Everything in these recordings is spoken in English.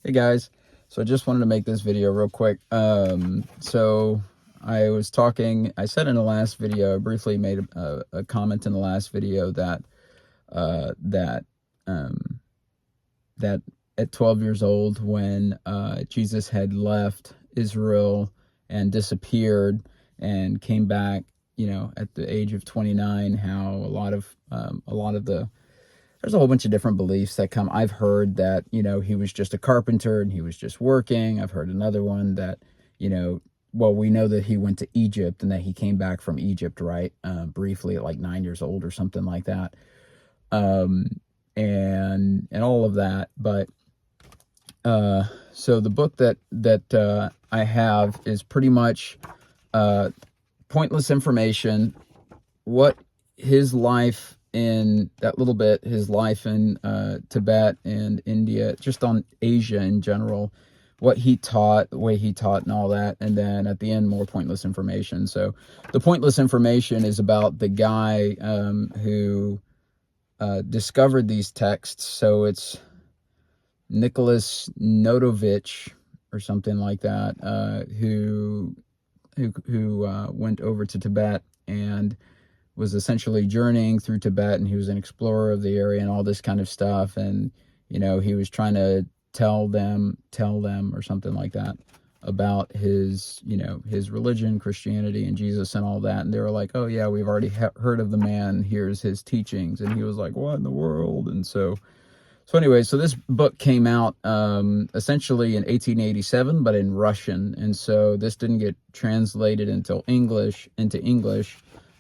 Hey guys, so I just wanted to make this video real quick. So I said in the last video, I briefly made a comment in the last video that uh, that um, that at 12 years old, when Jesus had left Israel and disappeared and came back, at the age of 29, how a lot of the there's a whole bunch of different beliefs that come. I've heard that, he was just a carpenter and he was just working. I've heard another one that, well, we know that he went to Egypt and that he came back from Egypt, right? Briefly at like 9 years old or something like that. Um, and all of that. But, so the book that I have is pretty much, uh, pointless information. What his life in that little bit, his life in Tibet and India, just on Asia in general, what he taught, the way he taught and all that. And then at the end, more pointless information. So the pointless information is about the guy who discovered these texts. So it's Nicholas Notovich or something like that, who went over to Tibet and was essentially journeying through Tibet, and he was an explorer of the area and all this kind of stuff. And, he was trying to tell them or something like that about his religion, Christianity and Jesus and all that. And they were like, oh yeah, we've already heard of the man. Here's his teachings. And he was like, what in the world? And so anyway, so this book came out essentially in 1887, but in Russian. And so this didn't get translated into English.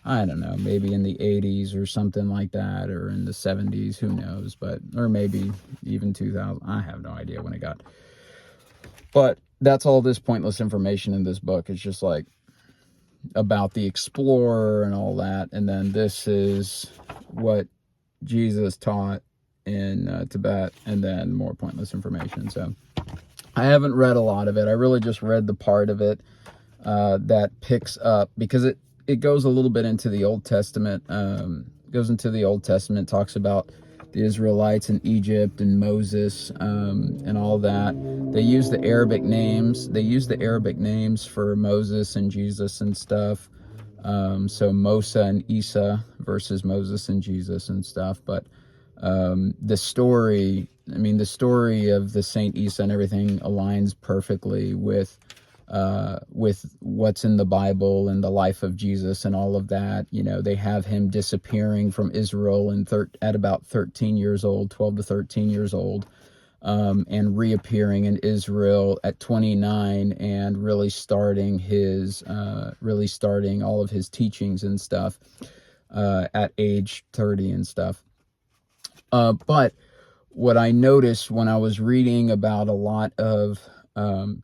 I don't know, maybe in the 80s or something like that, or in the 70s, who knows, or maybe even 2000. I have no idea when it got. But that's all this pointless information in this book. It's just like about the explorer and all that. And then this is what Jesus taught in Tibet, and then more pointless information. So I haven't read a lot of it. I really just read the part of it that picks up, because it goes a little bit into the Old Testament. Talks about the Israelites in Egypt and Moses and all that. They use the Arabic names. They use the Arabic names for Moses and Jesus and stuff. So Mosa and Isa versus Moses and Jesus and stuff. But the story of the Saint Isa and everything aligns perfectly with what's in the Bible and the life of Jesus and all of that. They have him disappearing from Israel at about 13 years old, 12 to 13 years old, and reappearing in Israel at 29 and really starting all of his teachings and stuff at age 30 and stuff. But what I noticed when I was reading about a lot of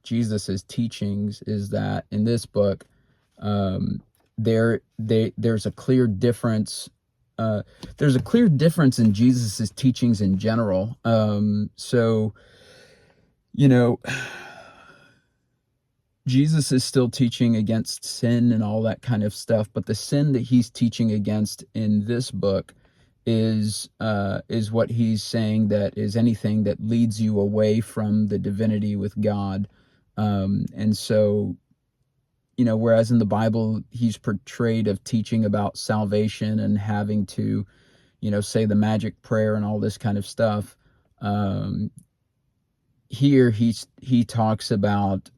Jesus's teachings is that in this book, there's a clear difference. There's a clear difference in Jesus's teachings in general. So, Jesus is still teaching against sin and all that kind of stuff, but the sin that he's teaching against in this book is what he's saying, that is anything that leads you away from the divinity with God. And so, whereas in the Bible, he's portrayed of teaching about salvation and having to, say the magic prayer and all this kind of stuff. Here he talks about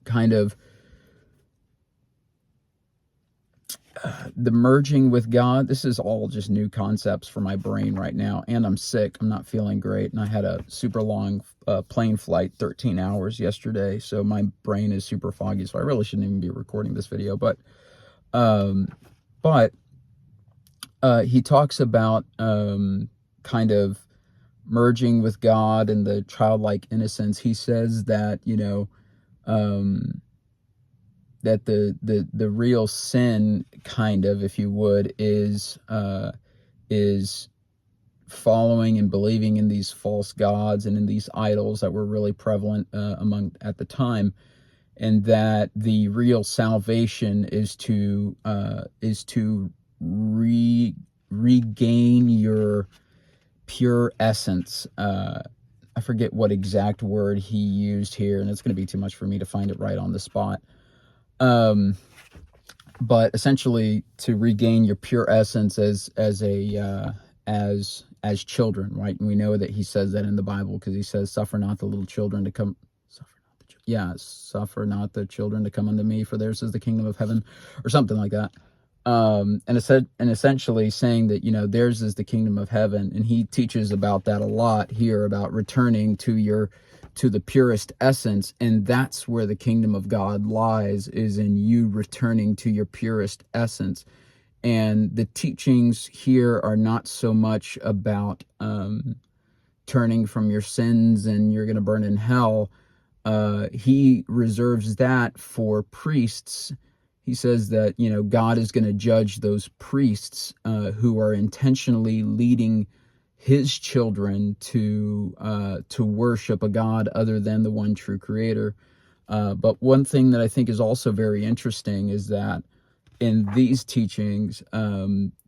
kind of the merging with God. This is all just new concepts for my brain right now, and I'm sick. I'm not feeling great, and I had a super long plane flight, 13 hours yesterday, so my brain is super foggy, so I really shouldn't even be recording this video. But he talks about kind of merging with God and the childlike innocence. He says that, that the real sin, kind of, if you would, is following and believing in these false gods and in these idols that were really prevalent among at the time, and that the real salvation is to regain your pure essence. I forget what exact word he used here, and it's going to be too much for me to find it right on the spot. But essentially, to regain your pure essence as children, right? And we know that he says that in the Bible, because he says, "Suffer not the little children to come." Suffer not the children to come unto me, for theirs is the kingdom of heaven, or something like that. And essentially saying that, theirs is the kingdom of heaven. And he teaches about that a lot here, about returning to the purest essence. And that's where the kingdom of God lies, is in you returning to your purest essence. And the teachings here are not so much about turning from your sins and you're going to burn in hell. He reserves that for priests. He says that, God is going to judge those priests who are intentionally leading his children to worship a God other than the one true creator. But one thing that I think is also very interesting is that in these teachings,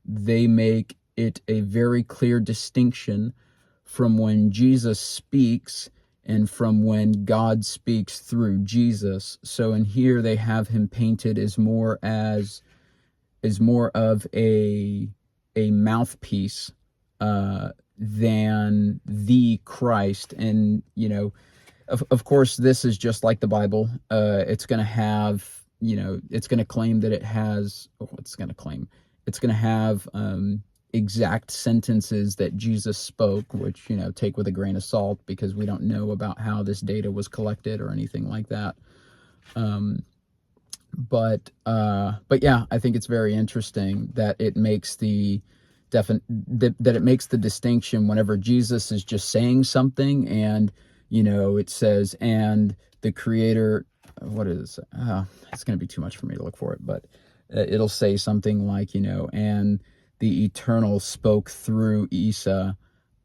they make it a very clear distinction from when Jesus speaks and from when God speaks through Jesus. So in here they have him painted as more of a mouthpiece than the Christ. And of course, this is just like the Bible. It's going to have, it's going to claim that it has, it's going to have exact sentences that Jesus spoke, which, take with a grain of salt, because we don't know about how this data was collected or anything like that. But yeah, I think it's very interesting that it makes that it makes the distinction whenever Jesus is just saying something, and it says, and the creator, what is it? It's going to be too much for me to look for it, but it'll say something like, and the Eternal spoke through Isa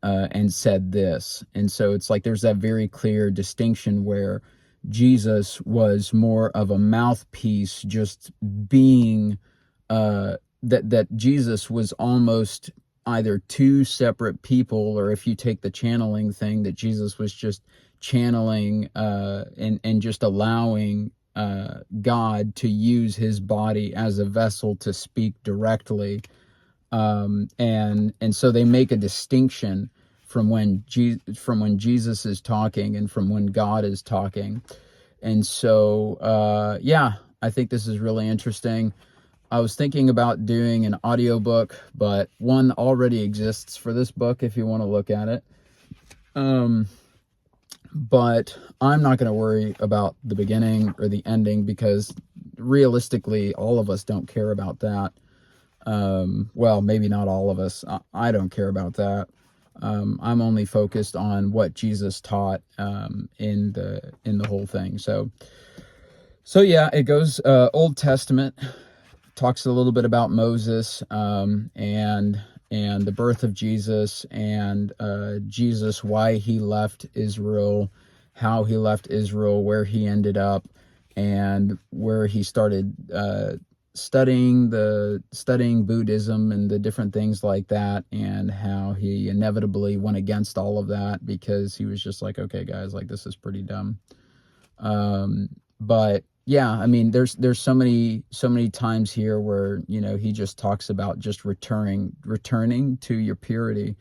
and said this. And so it's like there's that very clear distinction where Jesus was more of a mouthpiece, just being that Jesus was almost either two separate people, or if you take the channeling thing, that Jesus was just channeling and just allowing God to use his body as a vessel to speak directly. And so they make a distinction from when Jesus is talking and from when God is talking. And so, yeah, I think this is really interesting. I was thinking about doing an audiobook, but one already exists for this book if you want to look at it. But I'm not going to worry about the beginning or the ending, because realistically, all of us don't care about that. Well, maybe not all of us. I don't care about that. I'm only focused on what Jesus taught in the whole thing. So yeah, it goes Old Testament, talks a little bit about Moses and the birth of Jesus, and Jesus, why he left Israel, how he left Israel, where he ended up, and where he started studying Buddhism and the different things like that, and how he inevitably went against all of that because he was just like, okay guys, like this is pretty dumb. But yeah, I mean, there's so many times here where, he just talks about just returning to your purity,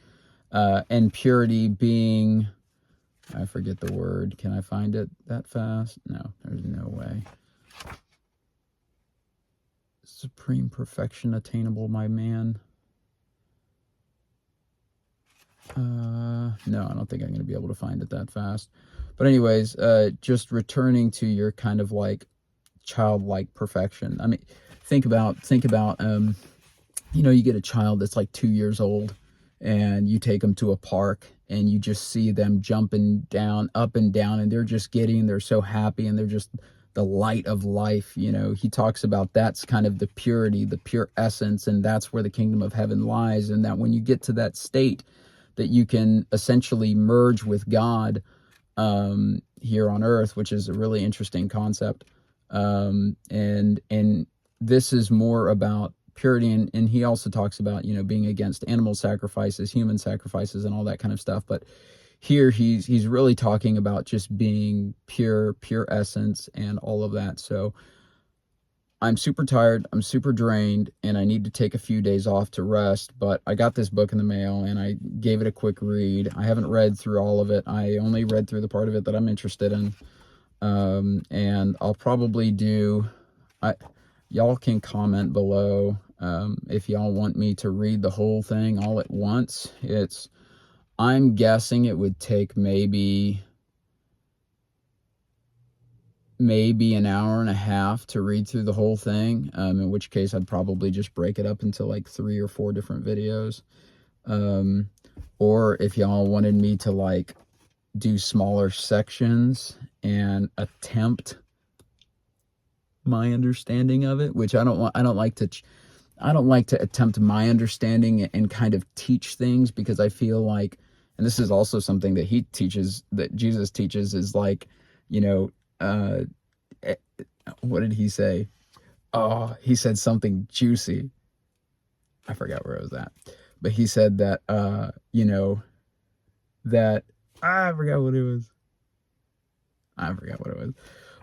and purity being, I forget the word. Can I find it that fast? No, there's no way. Supreme perfection attainable, my man. No, I don't think I'm going to be able to find it that fast. But anyways, just returning to your kind of like childlike perfection. I mean, think about, you get a child that's like 2 years old, and you take them to a park, and you just see them jumping up and down, and they're so happy, and they're just the light of life. He talks about that's kind of the purity, the pure essence, and that's where the kingdom of heaven lies. And that when you get to that state, that you can essentially merge with God here on earth, which is a really interesting concept. And this is more about purity, and he also talks about, you know, being against animal sacrifices, human sacrifices, and all that kind of stuff. But here he's really talking about just being pure essence and all of that. So I'm super tired, I'm super drained, and I need to take a few days off to rest, but I got this book in the mail and I gave it a quick read. I haven't read through all of it. I only read through the part of it that I'm interested in. And I'll probably do, y'all can comment below if y'all want me to read the whole thing all at once. I'm guessing it would take maybe an hour and a half to read through the whole thing, in which case I'd probably just break it up into like 3 or 4 different videos. Or if y'all wanted me to like do smaller sections and attempt my understanding of it, which I don't like to attempt my understanding and kind of teach things, because I feel like, and this is also something that he teaches, that Jesus teaches, is like, you know, what did he say? Oh, he said something juicy. I forgot where it was at, but he said that, you know, that, I forgot what it was.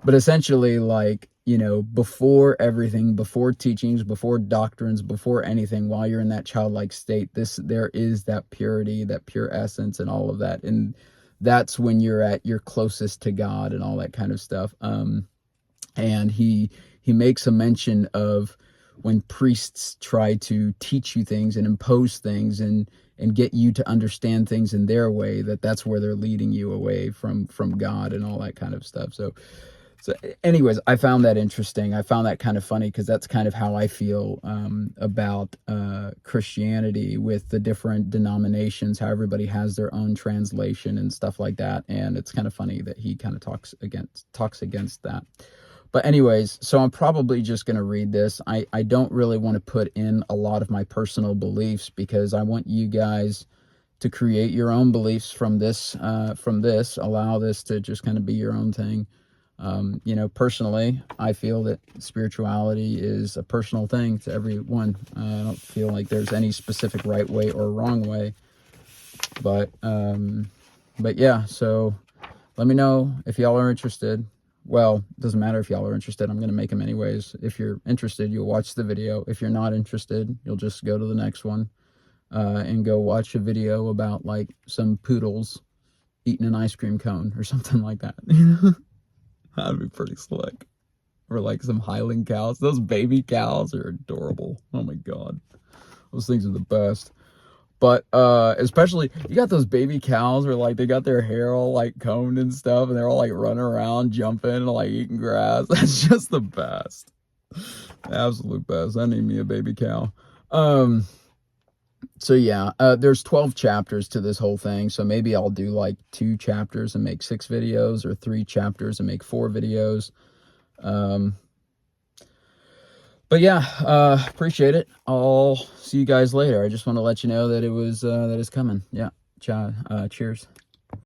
But essentially, like, you know, before everything, before teachings, before doctrines, before anything, while you're in that childlike state, there is that purity, that pure essence and all of that. And that's when you're at your closest to God and all that kind of stuff. And he makes a mention of when priests try to teach you things and impose things and get you to understand things in their way, that's where they're leading you away from God and all that kind of stuff. So anyways, I found that interesting. I found that kind of funny, because that's kind of how I feel about Christianity, with the different denominations, how everybody has their own translation and stuff like that. And it's kind of funny that he kind of talks against that. But anyways, so I'm probably just going to read this. I don't really want to put in a lot of my personal beliefs, because I want you guys to create your own beliefs from this. Allow this to just kind of be your own thing. You know, personally, I feel that spirituality is a personal thing to everyone. I don't feel like there's any specific right way or wrong way. But yeah, so let me know if y'all are interested. Well, it doesn't matter if y'all are interested. I'm going to make them anyways. If you're interested, you'll watch the video. If you're not interested, you'll just go to the next one and go watch a video about like some poodles eating an ice cream cone or something like that. That'd be pretty slick. Or like some Highland cows. Those baby cows are adorable. Oh my God. Those things are the best. But especially, you got those baby cows where like they got their hair all like combed and stuff, and they're all like running around, jumping, and like eating grass. That's just the best. Absolute best. I need me a baby cow. So yeah, there's 12 chapters to this whole thing. So maybe I'll do like 2 chapters and make 6 videos, or 3 chapters and make 4 videos. But yeah, appreciate it. I'll see you guys later. I just want to let you know that it was, that is coming. Yeah. Cheers.